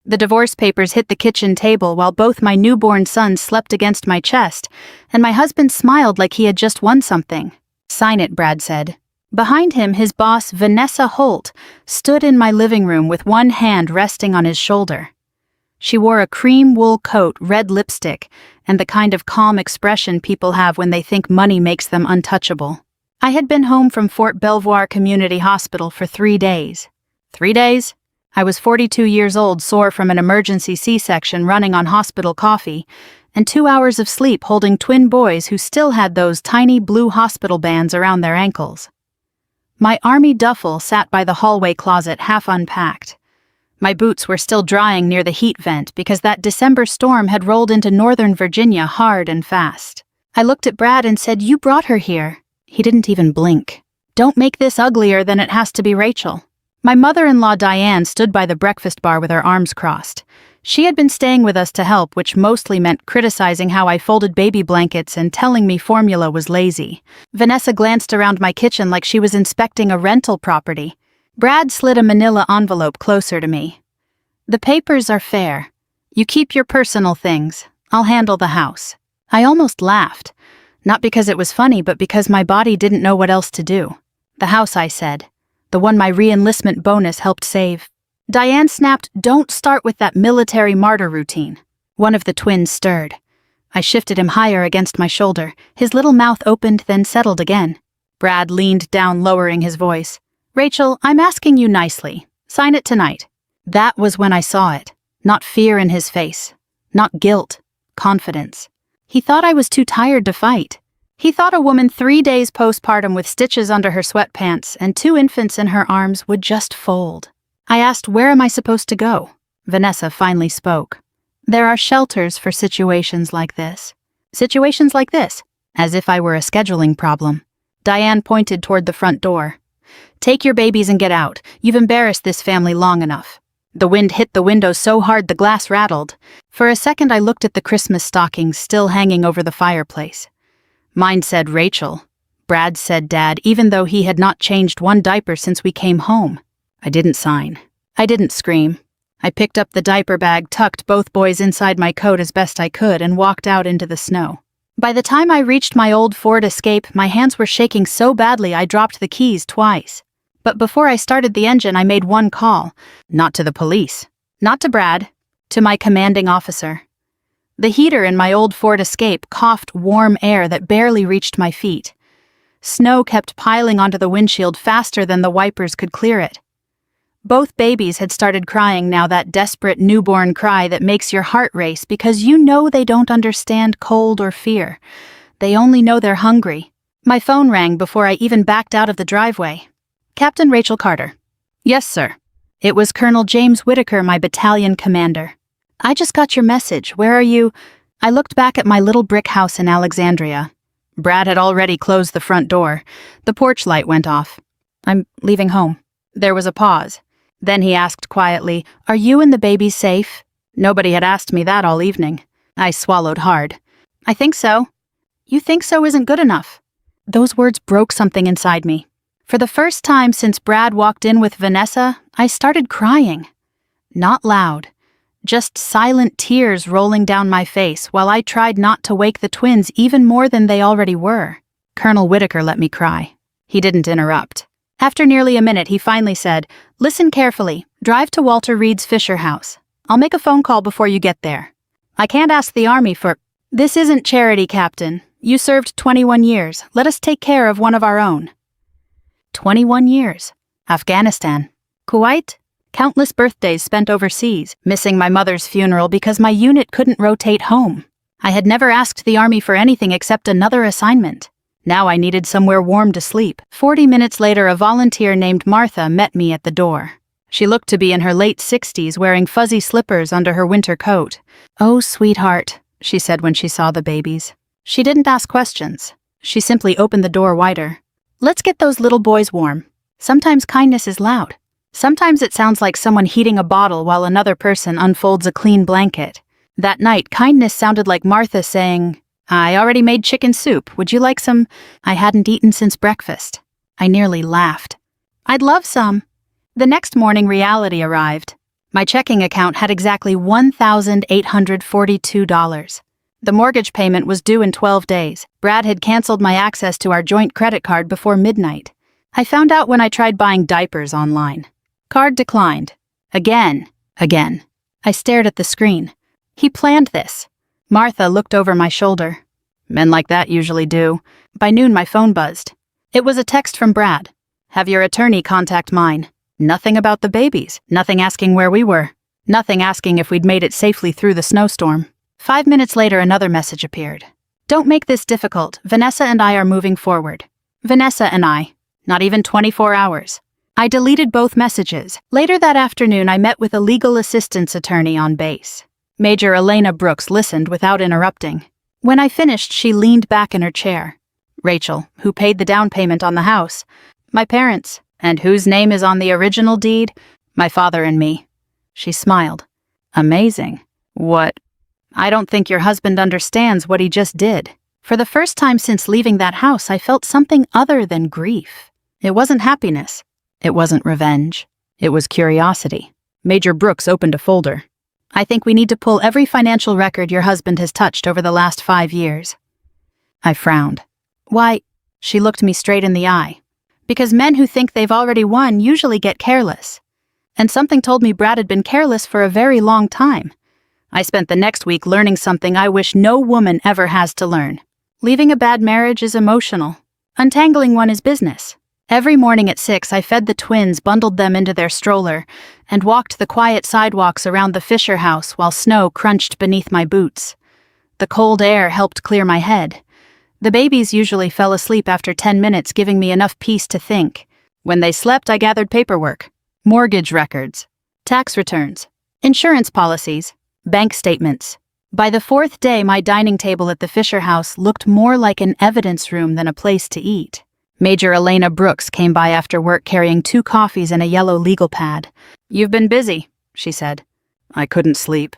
The divorce papers hit the kitchen table while both my newborn sons slept against my chest, and my husband smiled like he had just won something. "Sign it," Brad said. Behind him, his boss, Vanessa Holt, stood in my living room with one hand resting on his shoulder. She wore a cream wool coat, red lipstick, and the kind of calm expression people have when they think money makes them untouchable. I had been home from Fort Belvoir Community Hospital for 3 days. 3 days? I was 42 years old, sore from an emergency C-section running on hospital coffee, and 2 hours of sleep holding twin boys who still had those tiny blue hospital bands around their ankles. My army duffel sat by the hallway closet half unpacked. My boots were still drying near the heat vent because that December storm had rolled into Northern Virginia hard and fast. I looked at Brad and said, "You brought her here." He didn't even blink. "Don't make this uglier than it has to be, Rachel." My mother-in-law Diane stood by the breakfast bar with her arms crossed. She had been staying with us to help, which mostly meant criticizing how I folded baby blankets and telling me formula was lazy. Vanessa glanced around my kitchen like she was inspecting a rental property. Brad slid a manila envelope closer to me. "The papers are fair. You keep your personal things. I'll handle the house." I almost laughed. Not because it was funny, but because my body didn't know what else to do. "The house," I said. "The one my re-enlistment bonus helped save." Diane snapped, "Don't start with that military martyr routine." One of the twins stirred. I shifted him higher against my shoulder. His little mouth opened, then settled again. Brad leaned down, lowering his voice. "Rachel, I'm asking you nicely. Sign it tonight." That was when I saw it. Not fear in his face. Not guilt. Confidence. He thought I was too tired to fight. He thought a woman 3 days postpartum with stitches under her sweatpants and 2 infants in her arms would just fold. I asked, "Where am I supposed to go?" Vanessa finally spoke. "There are shelters for situations like this." "Situations like this?" As if I were a scheduling problem. Diane pointed toward the front door. "Take your babies and get out. You've embarrassed this family long enough." The wind hit the window so hard the glass rattled. For a second I looked at the Christmas stockings still hanging over the fireplace. Mine said Rachel. Brad said Dad, even though he had not changed one diaper since we came home. I didn't sign. I didn't scream. I picked up the diaper bag, tucked both boys inside my coat as best I could, and walked out into the snow. By the time I reached my old Ford Escape, my hands were shaking so badly I dropped the keys twice. But before I started the engine, I made one call. Not to the police. Not to Brad. To my commanding officer. The heater in my old Ford Escape coughed warm air that barely reached my feet. Snow kept piling onto the windshield faster than the wipers could clear it. Both babies had started crying now, that desperate newborn cry that makes your heart race because you know they don't understand cold or fear. They only know they're hungry. My phone rang before I even backed out of the driveway. "Captain Rachel Carter." "Yes, sir." It was Colonel James Whitaker, my battalion commander. "I just got your message. Where are you?" I looked back at my little brick house in Alexandria. Brad had already closed the front door. The porch light went off. "I'm leaving home." There was a pause. Then he asked quietly, "Are you and the babies safe?" Nobody had asked me that all evening. I swallowed hard. "I think so." "You think so isn't good enough." Those words broke something inside me. For the first time since Brad walked in with Vanessa, I started crying. Not loud. Just silent tears rolling down my face while I tried not to wake the twins even more than they already were. Colonel Whitaker let me cry. He didn't interrupt. After nearly a minute, he finally said, "Listen carefully. Drive to Walter Reed's Fisher house. I'll make a phone call before you get there. I can't ask the Army for—" "This isn't charity, Captain. You served 21 years. Let us take care of one of our own." 21 years. Afghanistan. Kuwait. Countless birthdays spent overseas, missing my mother's funeral because my unit couldn't rotate home. I had never asked the Army for anything except another assignment. Now I needed somewhere warm to sleep. 40 minutes later, a volunteer named Martha met me at the door. She looked to be in her late 60s, wearing fuzzy slippers under her winter coat. "Oh, sweetheart," she said when she saw the babies. She didn't ask questions. She simply opened the door wider. "Let's get those little boys warm. Sometimes kindness is loud. Sometimes it sounds like someone heating a bottle while another person unfolds a clean blanket. That night, kindness sounded like Martha saying, 'I already made chicken soup. Would you like some?' I hadn't eaten since breakfast. I nearly laughed. 'I'd love some.' The next morning, reality arrived. My checking account had exactly $1,842. The mortgage payment was due in 12 days. Brad had canceled my access to our joint credit card before midnight. I found out when I tried buying diapers online. Card declined. Again. I stared at the screen. He planned this. Martha looked over my shoulder. Men like that usually do. By noon, my phone buzzed. It was a text from Brad. Have your attorney contact mine. Nothing about the babies. Nothing asking where we were. Nothing asking if we'd made it safely through the snowstorm. 5 minutes later, another message appeared. Don't make this difficult. Vanessa and I are moving forward. Vanessa and I. Not even 24 hours. I deleted both messages. Later that afternoon, I met with a legal assistance attorney on base. Major Elena Brooks listened without interrupting. When I finished, she leaned back in her chair. Rachel, who paid the down payment on the house. My parents. And whose name is on the original deed? My father and me. She smiled. Amazing. What? I don't think your husband understands what he just did. For the first time since leaving that house, I felt something other than grief. It wasn't happiness. It wasn't revenge. It was curiosity. Major Brooks opened a folder. I think we need to pull every financial record your husband has touched over the last 5 years. I frowned. Why? She looked me straight in the eye. Because men who think they've already won usually get careless. And something told me Brad had been careless for a very long time. I spent the next week learning something I wish no woman ever has to learn. Leaving a bad marriage is emotional. Untangling one is business. Every morning at 6, I fed the twins, bundled them into their stroller, and walked the quiet sidewalks around the Fisher house while snow crunched beneath my boots. The cold air helped clear my head. The babies usually fell asleep after 10 minutes, giving me enough peace to think. When they slept, I gathered paperwork, mortgage records, tax returns, insurance policies, bank statements. By the 4th day, my dining table at the Fisher house looked more like an evidence room than a place to eat. Major Elena Brooks came by after work carrying 2 coffees and a yellow legal pad. You've been busy, she said. I couldn't sleep.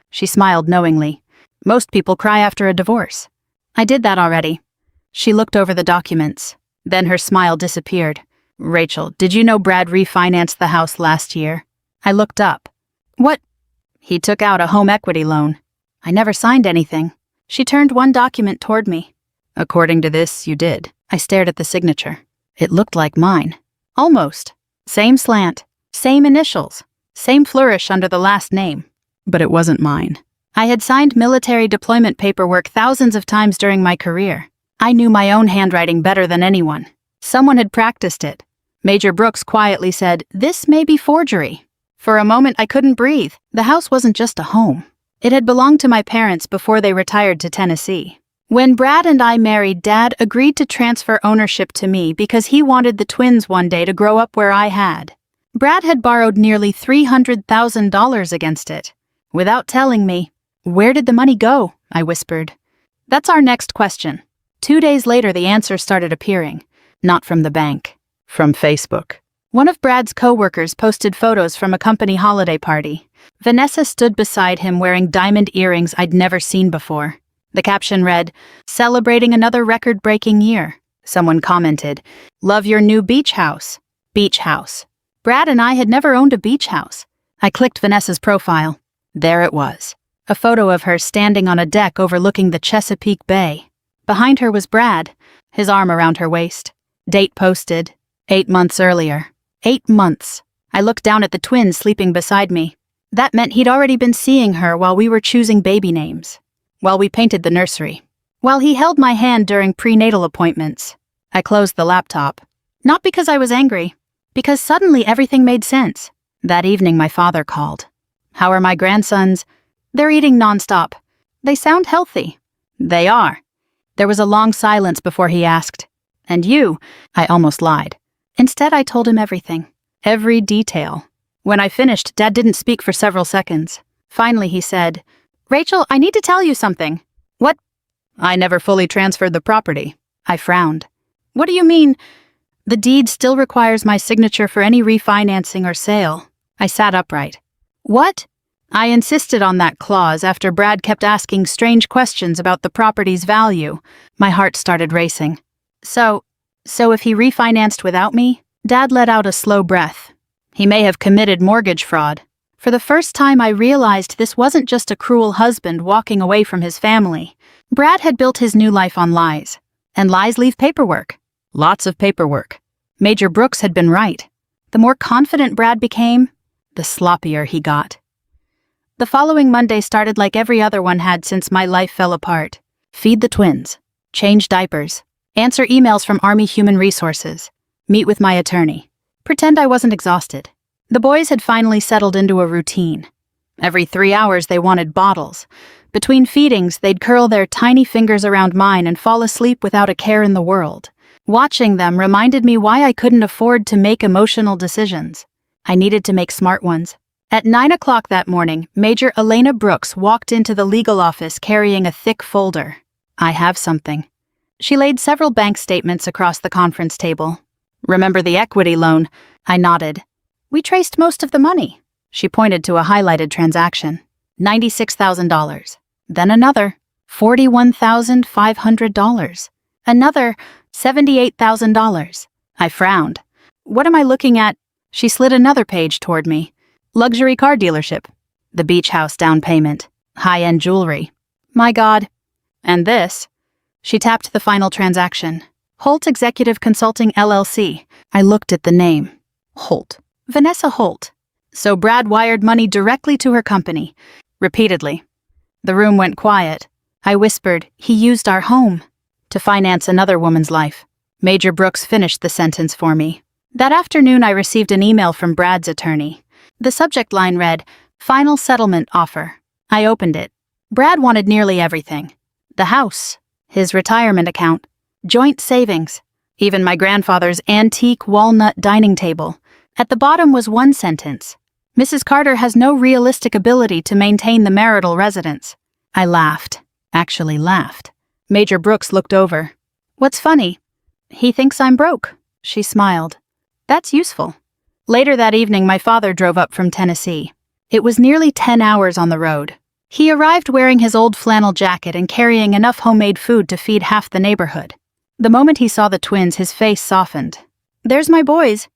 She smiled knowingly. Most people cry after a divorce. I did that already. She looked over the documents. Then her smile disappeared. Rachel, did you know Brad refinanced the house last year? I looked up. What? He took out a home equity loan. I never signed anything. She turned one document toward me. According to this, you did. I stared at the signature. It looked like mine. Almost. Same slant. Same initials. Same flourish under the last name. But it wasn't mine. I had signed military deployment paperwork thousands of times during my career. I knew my own handwriting better than anyone. Someone had practiced it. Major Brooks quietly said, "This may be forgery." For a moment, I couldn't breathe. The house wasn't just a home. It had belonged to my parents before they retired to Tennessee. When Brad and I married, Dad agreed to transfer ownership to me because he wanted the twins one day to grow up where I had. Brad had borrowed nearly $300,000 against it. Without telling me. Where did the money go? I whispered. That's our next question. 2 days later, the answer started appearing. Not from the bank. From Facebook. One of Brad's coworkers posted photos from a company holiday party. Vanessa stood beside him wearing diamond earrings I'd never seen before. The caption read, "Celebrating another record-breaking year." Someone commented, "Love your new beach house." Beach house. Brad and I had never owned a beach house. I clicked Vanessa's profile. There it was. A photo of her standing on a deck overlooking the Chesapeake Bay. Behind her was Brad, his arm around her waist. Date posted. 8 months earlier. 8 months. I looked down at the twins sleeping beside me. That meant he'd already been seeing her while we were choosing baby names. While we painted the nursery. While he held my hand during prenatal appointments. I closed the laptop. Not because I was angry. Because suddenly everything made sense. That evening my father called. How are my grandsons? They're eating nonstop. They sound healthy. They are. There was a long silence before he asked. And you? I almost lied. Instead, I told him everything. Every detail. When I finished, Dad didn't speak for several seconds. Finally, he said, "Rachel, I need to tell you something." "What?" "I never fully transferred the property." I frowned. "What do you mean?" "The deed still requires my signature for any refinancing or sale." I sat upright. "What?" I insisted on that clause after Brad kept asking strange questions about the property's value. My heart started racing. So if he refinanced without me? Dad let out a slow breath. He may have committed mortgage fraud. For the first time, I realized this wasn't just a cruel husband walking away from his family. Brad had built his new life on lies. And lies leave paperwork. Lots of paperwork. Major Brooks had been right. The more confident Brad became, the sloppier he got. The following Monday started like every other one had since my life fell apart. Feed the twins. Change diapers. Answer emails from Army Human Resources. Meet with my attorney. Pretend I wasn't exhausted. The boys had finally settled into a routine. Every 3 hours they wanted bottles. Between feedings, they'd curl their tiny fingers around mine and fall asleep without a care in the world. Watching them reminded me why I couldn't afford to make emotional decisions. I needed to make smart ones. At 9 o'clock that morning, Major Elena Brooks walked into the legal office carrying a thick folder. I have something. She laid several bank statements across the conference table. Remember the equity loan? I nodded. We traced most of the money. She pointed to a highlighted transaction. $96,000. Then another. $41,500. Another. $78,000. I frowned. What am I looking at? She slid another page toward me. Luxury car dealership. The beach house down payment. High-end jewelry. My God. And this? She tapped the final transaction. Holt Executive Consulting LLC. I looked at the name. Holt. Vanessa Holt. So Brad wired money directly to her company. Repeatedly. The room went quiet. I whispered, he used our home to finance another woman's life. Major Brooks finished the sentence for me. That afternoon I received an email from Brad's attorney. The subject line read, Final Settlement Offer. I opened it. Brad wanted nearly everything. The house, his retirement account, joint savings, even my grandfather's antique walnut dining table. At the bottom was one sentence. Mrs. Carter has no realistic ability to maintain the marital residence. I laughed. Actually laughed. Major Brooks looked over. What's funny? He thinks I'm broke. She smiled. That's useful. Later that evening, my father drove up from Tennessee. It was nearly 10 hours on the road. He arrived wearing his old flannel jacket and carrying enough homemade food to feed half the neighborhood. The moment he saw the twins, his face softened. There's my boys.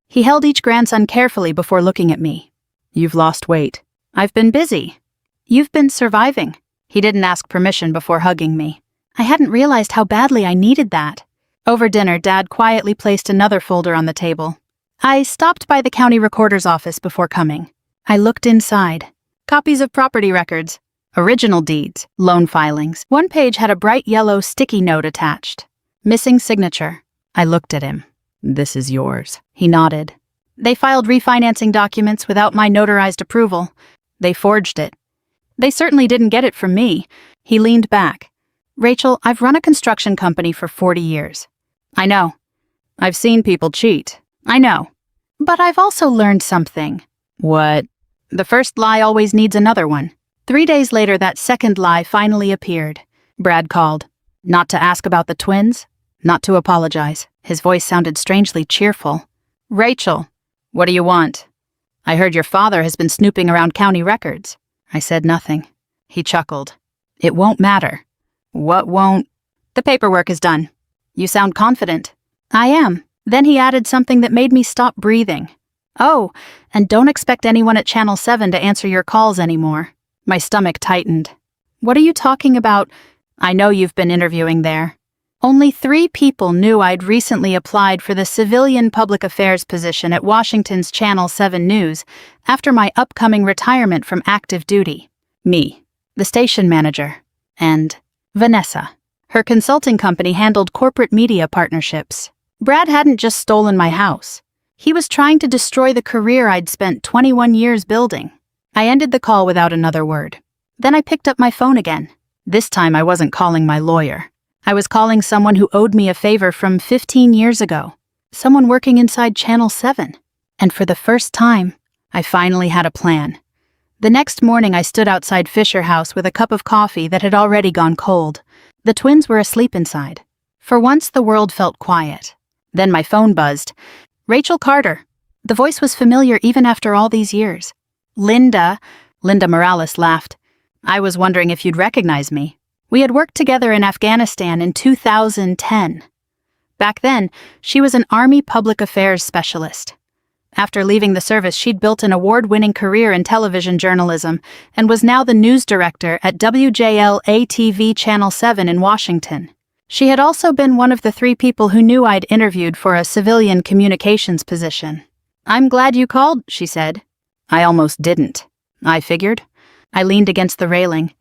He held each grandson carefully before looking at me. You've lost weight. I've been busy. You've been surviving. He didn't ask permission before hugging me. I hadn't realized how badly I needed that. Over dinner, Dad quietly placed another folder on the table. I stopped by the county recorder's office before coming. I looked inside. Copies of property records, original deeds, loan filings. One page had a bright yellow sticky note attached. Missing signature. I looked at him. This is yours. He nodded. They filed refinancing documents without my notarized approval. They forged it. They certainly didn't get it from me. He leaned back. Rachel, I've run a construction company for 40 years. I know. I've seen people cheat. I know. But I've also learned something. What? The first lie always needs another one. 3 days later, that second lie finally appeared. Brad called. Not to ask about the twins, not to apologize. His voice sounded strangely cheerful. Rachel, what do you want? I heard your father has been snooping around county records. I said nothing. He chuckled. It won't matter. What won't? The paperwork is done. You sound confident. I am. Then he added something that made me stop breathing. Oh, and don't expect anyone at Channel 7 to answer your calls anymore. My stomach tightened. What are you talking about? I know you've been interviewing there. Only 3 people knew I'd recently applied for the civilian public affairs position at Washington's Channel 7 News after my upcoming retirement from active duty. Me, the station manager, and Vanessa. Her consulting company handled corporate media partnerships. Brad hadn't just stolen my house. He was trying to destroy the career I'd spent 21 years building. I ended the call without another word. Then I picked up my phone again. This time I wasn't calling my lawyer. I was calling someone who owed me a favor from 15 years ago. Someone working inside Channel 7. And for the first time, I finally had a plan. The next morning I stood outside Fisher House with a cup of coffee that had already gone cold. The twins were asleep inside. For once the world felt quiet. Then my phone buzzed. Rachel Carter. The voice was familiar even after all these years. Linda Morales laughed. I was wondering if you'd recognize me. We had worked together in Afghanistan in 2010. Back then, she was an Army public affairs specialist. After leaving the service, she'd built an award-winning career in television journalism and was now the news director at WJL-ATV Channel 7 in Washington. She had also been one of the 3 people who knew I'd interviewed for a civilian communications position. "I'm glad you called," she said. I almost didn't. I figured. I leaned against the railing.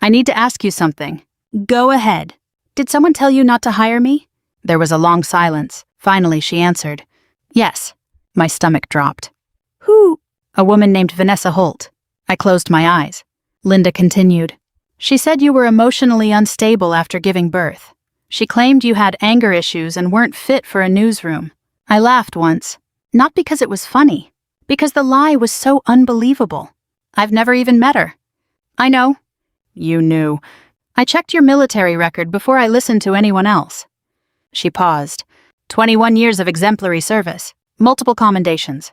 "I need to ask you something." "Go ahead." "Did someone tell you not to hire me?" There was a long silence. Finally, she answered. "Yes." My stomach dropped. "Who?" "A woman named Vanessa Holt." I closed my eyes. Linda continued. "She said you were emotionally unstable after giving birth. She claimed you had anger issues and weren't fit for a newsroom. I laughed once. Not because it was funny, because the lie was so unbelievable. I've never even met her." "I know." "You knew. I checked your military record before I listened to anyone else." She paused. 21 years of exemplary service, multiple commendations,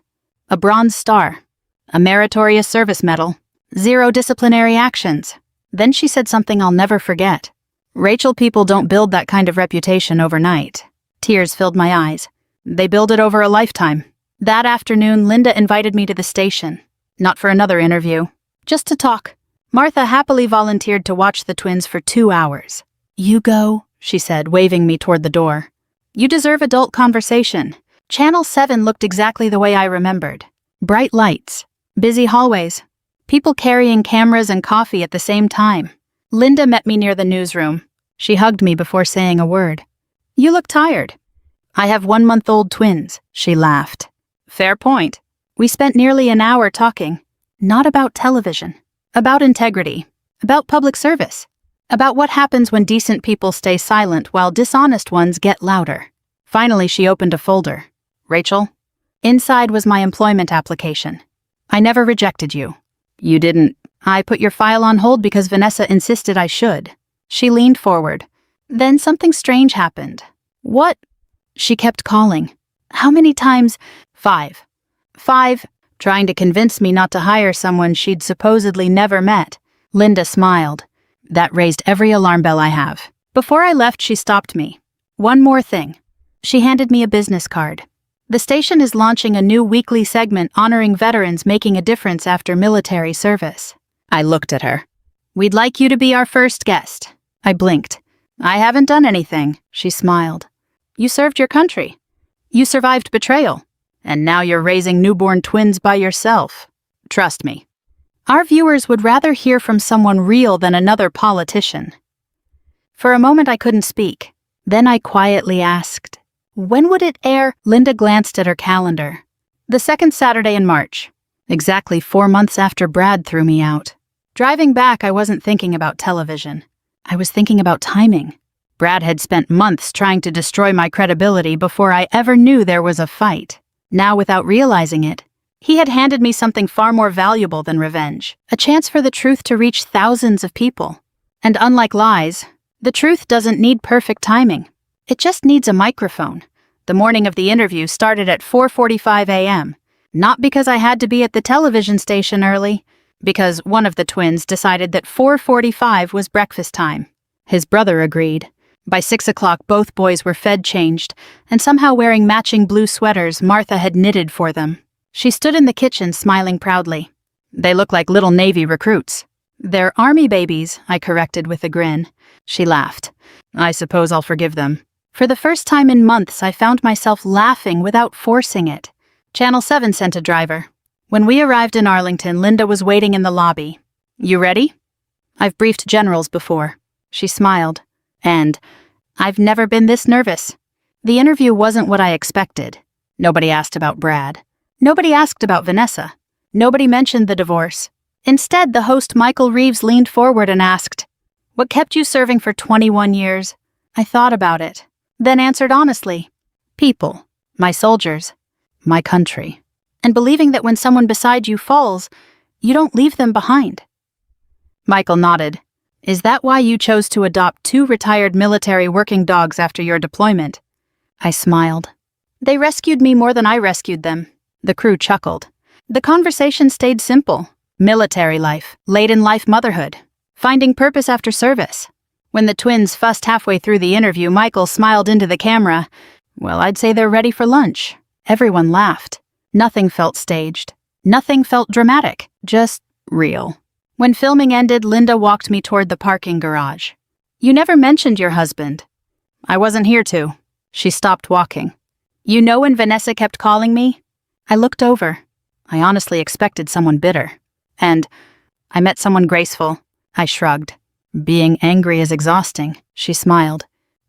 a Bronze Star, a Meritorious Service Medal, 0 disciplinary actions. Then she said something I'll never forget. "Rachel, people don't build that kind of reputation overnight." Tears filled my eyes. "They build it over a lifetime." That afternoon, Linda invited me to the station. Not for another interview, just to talk. Martha happily volunteered to watch the twins for 2 hours. "You go," she said, waving me toward the door. "You deserve adult conversation." Channel 7 looked exactly the way I remembered. Bright lights, busy hallways, people carrying cameras and coffee at the same time. Linda met me near the newsroom. She hugged me before saying a word. "You look tired." "I have 1-month-old twins," she laughed. "Fair point." We spent nearly an hour talking. Not about television. About integrity. About public service. About what happens when decent people stay silent while dishonest ones get louder. Finally, she opened a folder. "Rachel?" Inside was my employment application. "I never rejected you." "You didn't." "I put your file on hold because Vanessa insisted I should." She leaned forward. "Then something strange happened." "What?" She kept calling. "How many times?" "5. 5, trying to convince me not to hire someone she'd supposedly never met." Linda smiled. That raised every alarm bell I have. Before I left, she stopped me. "One more thing." She handed me a business card. "The station is launching a new weekly segment honoring veterans making a difference after military service." I looked at her. "We'd like you to be our first guest." I blinked. "I haven't done anything," she smiled. "You served your country. You survived betrayal. And now you're raising newborn twins by yourself. Trust me. Our viewers would rather hear from someone real than another politician." For a moment I couldn't speak. Then I quietly asked, "When would it air?" Linda glanced at her calendar. "The 2nd Saturday in March. Exactly 4 months after Brad threw me out." Driving back, I wasn't thinking about television. I was thinking about timing. Brad had spent months trying to destroy my credibility before I ever knew there was a fight. Now, without realizing it, he had handed me something far more valuable than revenge, a chance for the truth to reach thousands of people. And unlike lies, the truth doesn't need perfect timing. It just needs a microphone. The morning of the interview started at 4:45 a.m., not because I had to be at the television station early, because one of the twins decided that 4:45 was breakfast time. His brother agreed. By 6 o'clock, both boys were fed, changed, and somehow wearing matching blue sweaters Martha had knitted for them. She stood in the kitchen, smiling proudly. "They look like little Navy recruits." "They're Army babies," I corrected with a grin. She laughed. "I suppose I'll forgive them." For the first time in months, I found myself laughing without forcing it. Channel 7 sent a driver. When we arrived in Arlington, Linda was waiting in the lobby. "You ready?" "I've briefed generals before." She smiled. "And I've never been this nervous." The interview wasn't what I expected. Nobody asked about Brad. Nobody asked about Vanessa. Nobody mentioned the divorce. Instead, the host Michael Reeves leaned forward and asked, "What kept you serving for 21 years?" I thought about it, then answered honestly, "People, my soldiers, my country, and believing that when someone beside you falls, you don't leave them behind." Michael nodded. "Is that why you chose to adopt 2 retired military working dogs after your deployment?" I smiled. "They rescued me more than I rescued them." The crew chuckled. The conversation stayed simple. Military life, late-in-life motherhood, finding purpose after service. When the twins fussed halfway through the interview, Michael smiled into the camera. "Well, I'd say they're ready for lunch." Everyone laughed. Nothing felt staged. Nothing felt dramatic. Just real. When filming ended, Linda walked me toward the parking garage. "You never mentioned your husband." "I wasn't here to." She stopped walking. "You know when Vanessa kept calling me?" I looked over. I honestly expected someone bitter. "And I met someone graceful." I shrugged. "Being angry is exhausting," she smiled.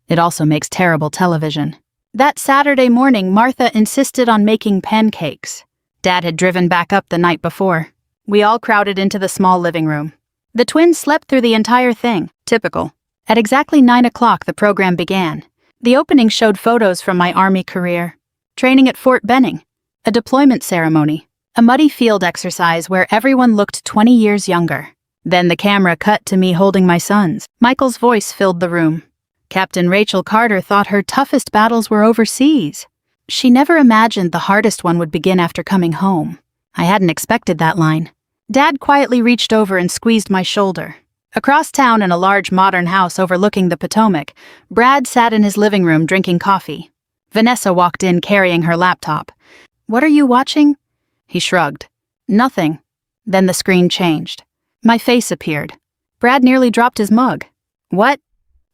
"It also makes terrible television." That Saturday morning, Martha insisted on making pancakes. Dad had driven back up the night before. We all crowded into the small living room. The twins slept through the entire thing. Typical. At exactly 9 o'clock, the program began. The opening showed photos from my Army career. Training at Fort Benning. A deployment ceremony. A muddy field exercise where everyone looked 20 years younger. Then the camera cut to me holding my sons. Michael's voice filled the room. Captain Rachel Carter thought her toughest battles were overseas. She never imagined the hardest one would begin after coming home. I hadn't expected that line. Dad quietly reached over and squeezed my shoulder. Across town in a large modern house overlooking the Potomac, Brad sat in his living room drinking coffee. Vanessa walked in carrying her laptop. "What are you watching?" He shrugged. "Nothing." Then the screen changed. My face appeared. Brad nearly dropped his mug. "What?"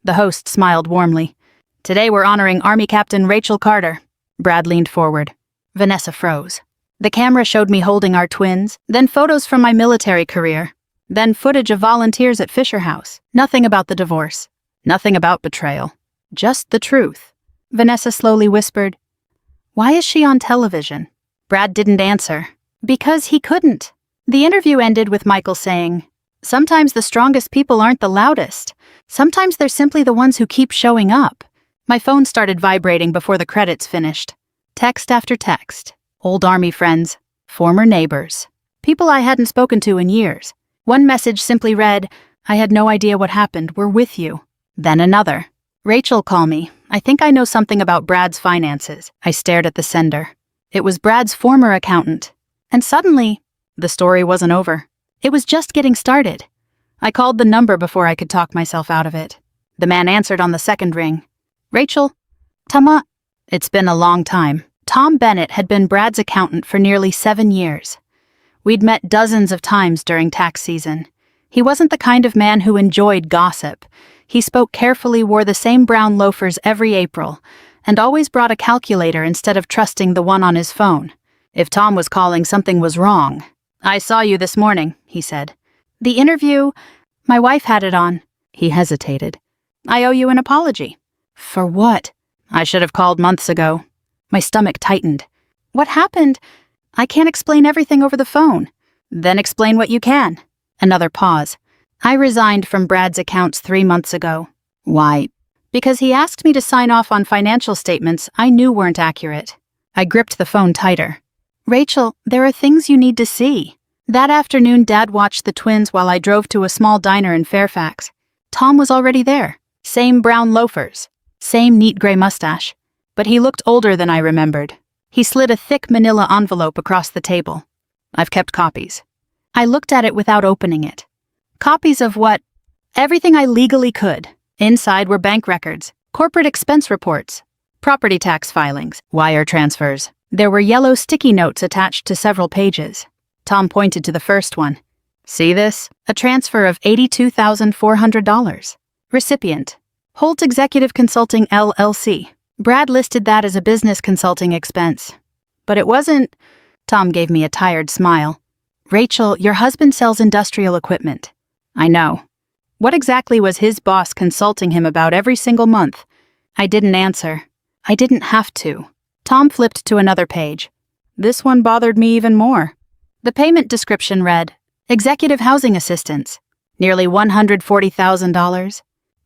The host smiled warmly. "Today we're honoring Army Captain Rachel Carter." Brad leaned forward. Vanessa froze. The camera showed me holding our twins, then photos from my military career, then footage of volunteers at Fisher House. Nothing about the divorce. Nothing about betrayal. Just the truth. Vanessa slowly whispered, "Why is she on television?" Brad didn't answer. Because he couldn't. The interview ended with Michael saying, "Sometimes the strongest people aren't the loudest. Sometimes they're simply the ones who keep showing up." My phone started vibrating before the credits finished. Text after text. Old Army friends. Former neighbors. People I hadn't spoken to in years. One message simply read, "I had no idea what happened. We're with you." Then another. "Rachel, call me. I think I know something about Brad's finances." I stared at the sender. It was Brad's former accountant. And suddenly, the story wasn't over. It was just getting started. I called the number before I could talk myself out of it. The man answered on the second ring. "Rachel? Tama?" It's been a long time. Tom Bennett had been Brad's accountant for nearly 7 years. We'd met dozens of times during tax season. He wasn't the kind of man who enjoyed gossip. He spoke carefully, wore the same brown loafers every April, and always brought a calculator instead of trusting the one on his phone. If Tom was calling, something was wrong. "I saw you this morning," he said. "The interview, my wife had it on." He hesitated. "I owe you an apology." "For what?" "I should have called months ago." My stomach tightened. "What happened? I can't explain everything over the phone." "Then explain what you can." Another pause. "I resigned from Brad's accounts 3 months ago." "Why?" "Because he asked me to sign off on financial statements I knew weren't accurate." I gripped the phone tighter. "Rachel, there are things you need to see." That afternoon, Dad watched the twins while I drove to a small diner in Fairfax. Tom was already there. Same brown loafers. Same neat gray mustache. But he looked older than I remembered. He slid a thick manila envelope across the table. "I've kept copies." I looked at it without opening it. Copies of what? Everything I legally could. Inside were bank records, corporate expense reports, property tax filings, wire transfers. There were yellow sticky notes attached to several pages. Tom pointed to the first one. "See this? A transfer of $82,400. Recipient: Holt Executive Consulting LLC. Brad listed that as a business consulting expense. But it wasn't." Tom gave me a tired smile. "Rachel, your husband sells industrial equipment." "I know." What exactly was his boss consulting him about every single month? I didn't answer. I didn't have to. Tom flipped to another page. This one bothered me even more. The payment description read, "Executive Housing Assistance. Nearly $140,000.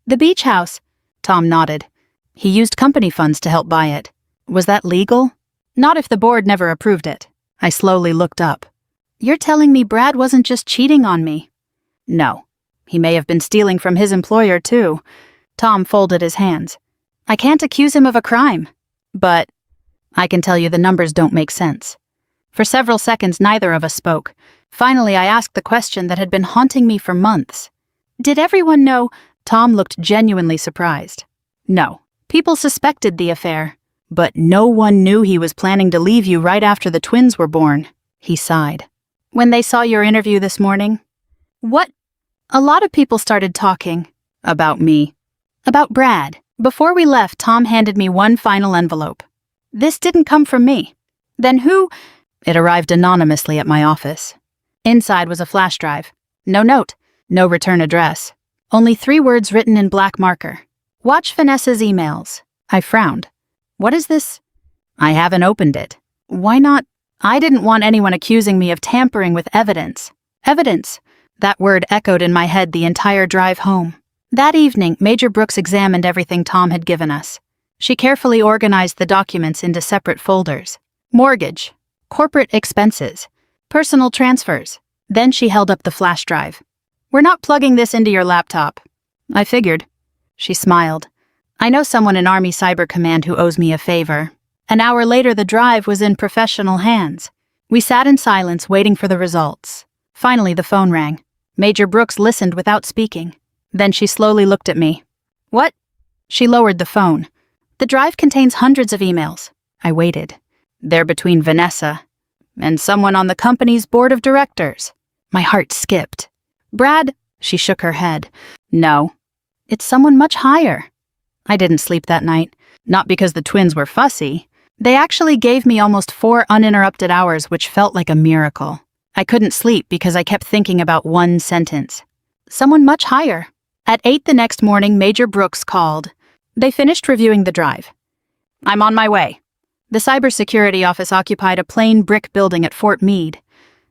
The beach house." Tom nodded. He used company funds to help buy it. Was that legal? Not if the board never approved it. I slowly looked up. "You're telling me Brad wasn't just cheating on me?" "No. He may have been stealing from his employer, too." Tom folded his hands. "I can't accuse him of a crime. But I can tell you the numbers don't make sense." For several seconds, neither of us spoke. Finally, I asked the question that had been haunting me for months. "Did everyone know?" Tom looked genuinely surprised. "No. People suspected the affair, But no one knew he was planning to leave you right after the twins were born. He sighed. When they saw your interview this morning? What? A lot of people started talking. About me. About Brad. Before we left, Tom handed me one final envelope. This didn't come from me. Then who? It arrived anonymously at my office. Inside was a flash drive. No note. No return address. Only 3 words written in black marker. Watch Vanessa's emails. I frowned. What is this? I haven't opened it. Why not? I didn't want anyone accusing me of tampering with evidence. Evidence. That word echoed in my head the entire drive home. That evening, Major Brooks examined everything Tom had given us. She carefully organized the documents into separate folders. Mortgage, corporate expenses, personal transfers. Then she held up the flash drive. We're not plugging this into your laptop. I figured. She smiled. I know someone in Army Cyber Command who owes me a favor. An hour later, the drive was in professional hands. We sat in silence, waiting for the results. Finally, the phone rang. Major Brooks listened without speaking. Then she slowly looked at me. What? She lowered the phone. The drive contains hundreds of emails. I waited. They're between Vanessa and someone on the company's board of directors. My heart skipped. Brad? She shook her head. No. It's someone much higher. I didn't sleep that night. Not because the twins were fussy. They actually gave me almost 4 uninterrupted hours, which felt like a miracle. I couldn't sleep because I kept thinking about one sentence. Someone much higher. At 8 the next morning, Major Brooks called. They finished reviewing the drive. I'm on my way. The cybersecurity office occupied a plain brick building at Fort Meade.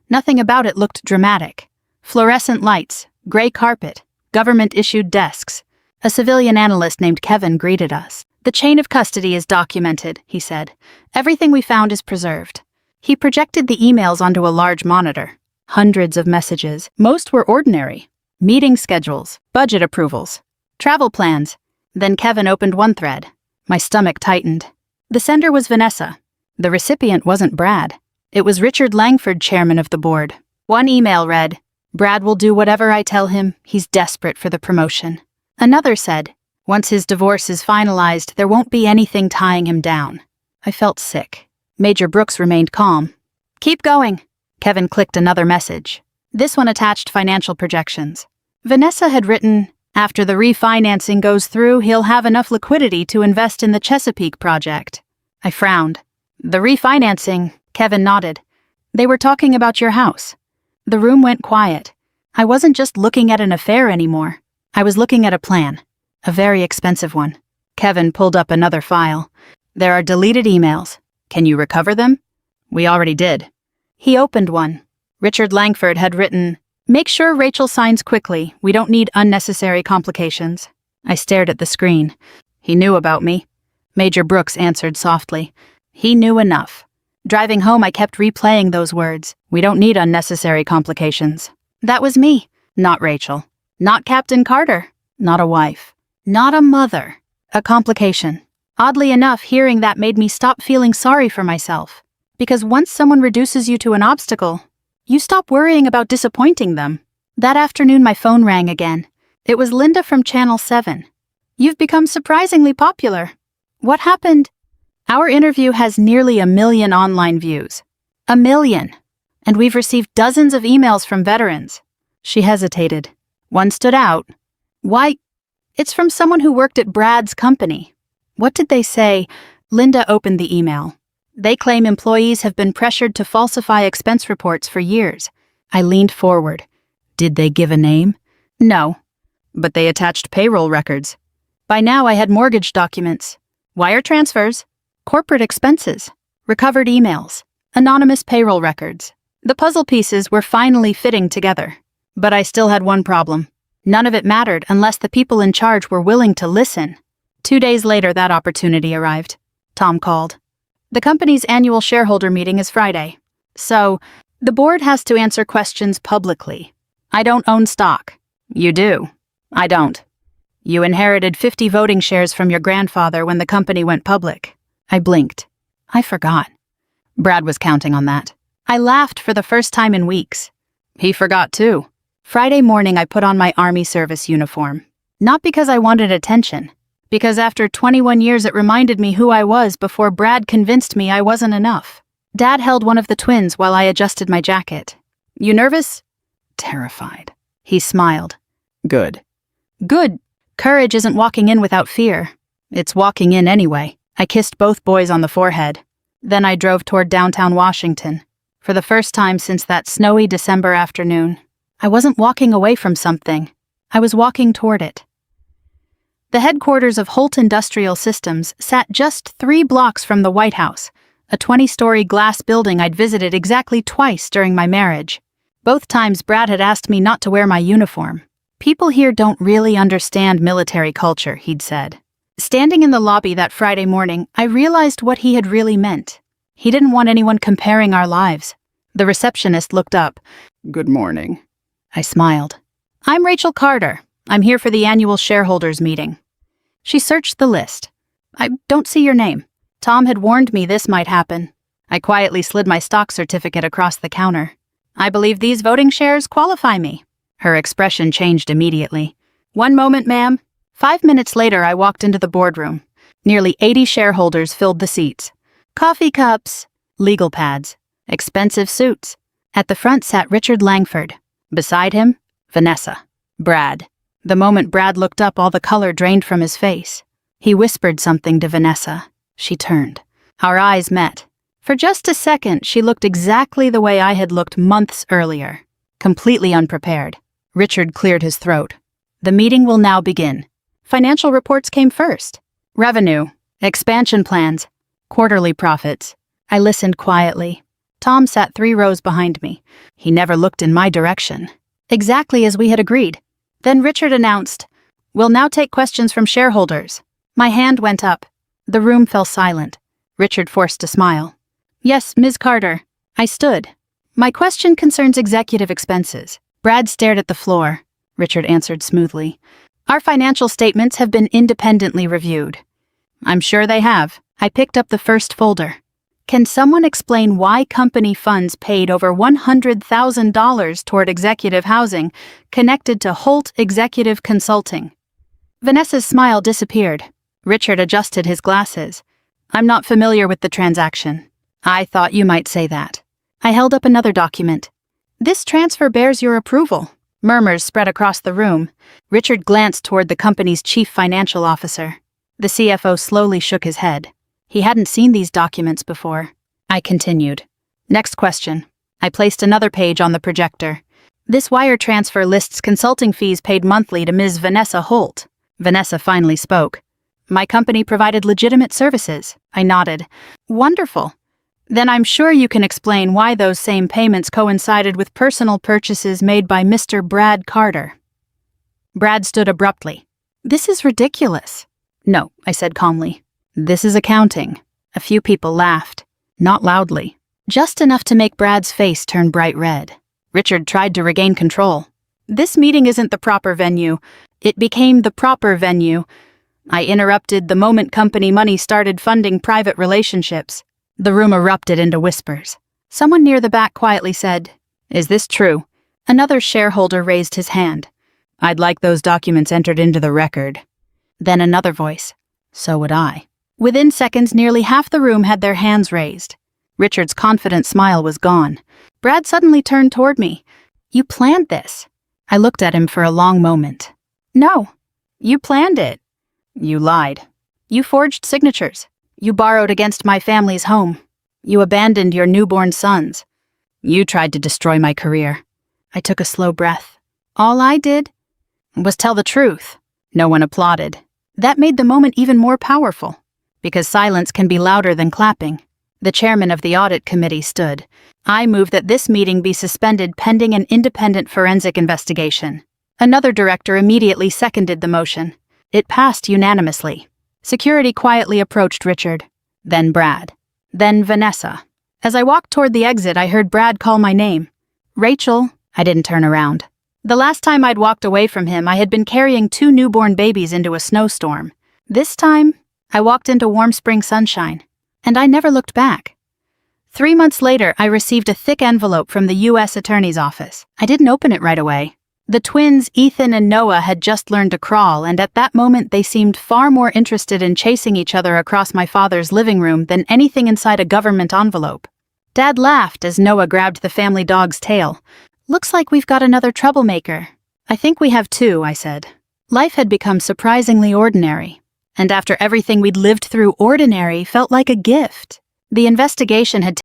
Nothing about it looked dramatic. Fluorescent lights, gray carpet, government-issued desks. A civilian analyst named Kevin greeted us. The chain of custody is documented, he said. Everything we found is preserved. He projected the emails onto a large monitor. Hundreds of messages. Most were ordinary. Meeting schedules, budget approvals, travel plans. Then Kevin opened one thread. My stomach tightened. The sender was Vanessa. The recipient wasn't Brad. It was Richard Langford, chairman of the board. One email read, Brad will do whatever I tell him. He's desperate for the promotion. Another said, once his divorce is finalized, there won't be anything tying him down. I felt sick. Major Brooks remained calm. Keep going. Kevin clicked another message. This one attached financial projections. Vanessa had written, after the refinancing goes through, he'll have enough liquidity to invest in the Chesapeake project. I frowned. The refinancing, Kevin nodded. They were talking about your house. The room went quiet. I wasn't just looking at an affair anymore. I was looking at a plan. A very expensive one. Kevin pulled up another file. There are deleted emails. Can you recover them? We already did. He opened one. Richard Langford had written, make sure Rachel signs quickly. We don't need unnecessary complications. I stared at the screen. He knew about me. Major Brooks answered softly. He knew enough. Driving home, I kept replaying those words. We don't need unnecessary complications. That was me, not Rachel. Not Captain Carter. Not a wife. Not a mother. A complication. Oddly enough, hearing that made me stop feeling sorry for myself. Because once someone reduces you to an obstacle, you stop worrying about disappointing them. That afternoon, my phone rang again. It was Linda from Channel 7. You've become surprisingly popular. What happened? Our interview has nearly 1 million online views. 1 million. And we've received dozens of emails from veterans. She hesitated. One stood out. Why? It's from someone who worked at Brad's company. What did they say? Linda opened the email. They claim employees have been pressured to falsify expense reports for years. I leaned forward. Did they give a name? No. But they attached payroll records. By now I had mortgage documents, wire transfers, corporate expenses, recovered emails, anonymous payroll records. The puzzle pieces were finally fitting together. But I still had one problem. None of it mattered unless the people in charge were willing to listen. 2 days later, that opportunity arrived. Tom called. The company's annual shareholder meeting is Friday. So, the board has to answer questions publicly. I don't own stock. You do. I don't. You inherited 50 voting shares from your grandfather when the company went public. I blinked. I forgot. Brad was counting on that. I laughed for the first time in weeks. He forgot too. Friday morning, I put on my Army service uniform. Not because I wanted attention, Because after 21 years it reminded me who I was before Brad convinced me I wasn't enough. Dad held one of the twins while I adjusted my jacket. You nervous? Terrified. He smiled. Good. Good. Courage isn't walking in without fear. It's walking in anyway. I kissed both boys on the forehead. Then I drove toward downtown Washington. For the first time since that snowy December afternoon, I wasn't walking away from something. I was walking toward it. The headquarters of Holt Industrial Systems sat just 3 blocks from the White House, a 20-story glass building I'd visited exactly twice during my marriage. Both times Brad had asked me not to wear my uniform. People here don't really understand military culture, he'd said. Standing in the lobby that Friday morning, I realized what he had really meant. He didn't want anyone comparing our lives. The receptionist looked up. Good morning. I smiled. I'm Rachel Carter. I'm here for the annual shareholders meeting. She searched the list. I don't see your name. Tom had warned me this might happen. I quietly slid my stock certificate across the counter. I believe these voting shares qualify me. Her expression changed immediately. One moment, ma'am. 5 minutes later, I walked into the boardroom. Nearly 80 shareholders filled the seats. Coffee cups, legal pads, expensive suits. At the front sat Richard Langford. Beside him, Vanessa. Brad. The moment Brad looked up, all the color drained from his face. He whispered something to Vanessa. She turned. Our eyes met. For just a second, she looked exactly the way I had looked months earlier. Completely unprepared. Richard cleared his throat. The meeting will now begin. Financial reports came first. Revenue, expansion plans, quarterly profits. I listened quietly. Tom sat 3 rows behind me. He never looked in my direction. Exactly as we had agreed. Then Richard announced, "We'll now take questions from shareholders." My hand went up. The room fell silent. Richard forced a smile. Yes, Ms. Carter. I stood. My question concerns executive expenses. Brad stared at the floor. Richard answered smoothly. Our financial statements have been independently reviewed. I'm sure they have. I picked up the first folder. Can someone explain why company funds paid over $100,000 toward executive housing connected to Holt Executive Consulting? Vanessa's smile disappeared. Richard adjusted his glasses. I'm not familiar with the transaction. I thought you might say that. I held up another document. This transfer bears your approval. Murmurs spread across the room. Richard glanced toward the company's chief financial officer. The CFO slowly shook his head. He hadn't seen these documents before. I continued. Next question. I placed another page on the projector. This wire transfer lists consulting fees paid monthly to Ms. Vanessa Holt. Vanessa finally spoke. My company provided legitimate services. I nodded. Wonderful. Then I'm sure you can explain why those same payments coincided with personal purchases made by Mr. Brad Carter. Brad stood abruptly. This is ridiculous. No, I said calmly. This is accounting. A few people laughed. Not loudly. Just enough to make Brad's face turn bright red. Richard tried to regain control. This meeting isn't the proper venue. It became the proper venue. I interrupted the moment company money started funding private relationships. The room erupted into whispers. Someone near the back quietly said, "Is this true?" Another shareholder raised his hand. "I'd like those documents entered into the record." Then another voice. "So would I." Within seconds, nearly half the room had their hands raised. Richard's confident smile was gone. Brad suddenly turned toward me. "You planned this." I looked at him for a long moment. "No, you planned it." "You lied. You forged signatures. You borrowed against my family's home. You abandoned your newborn sons. You tried to destroy my career." I took a slow breath. All I did was tell the truth. No one applauded. That made the moment even more powerful, because silence can be louder than clapping. The chairman of the audit committee stood. I moved that this meeting be suspended pending an independent forensic investigation. Another director immediately seconded the motion. It passed unanimously. Security quietly approached Richard, then Brad, then Vanessa. As I walked toward the exit, I heard Brad call my name. "Rachel." I didn't turn around. The last time I'd walked away from him, I had been carrying 2 newborn babies into a snowstorm. This time, I walked into warm spring sunshine, and I never looked back. 3 months later, I received a thick envelope from the U.S. Attorney's Office. I didn't open it right away. The twins, Ethan and Noah, had just learned to crawl, and at that moment they seemed far more interested in chasing each other across my father's living room than anything inside a government envelope. Dad laughed as Noah grabbed the family dog's tail. "Looks like we've got another troublemaker." "I think we have two," I said. Life had become surprisingly ordinary. And after everything we'd lived through, ordinary felt like a gift. The investigation had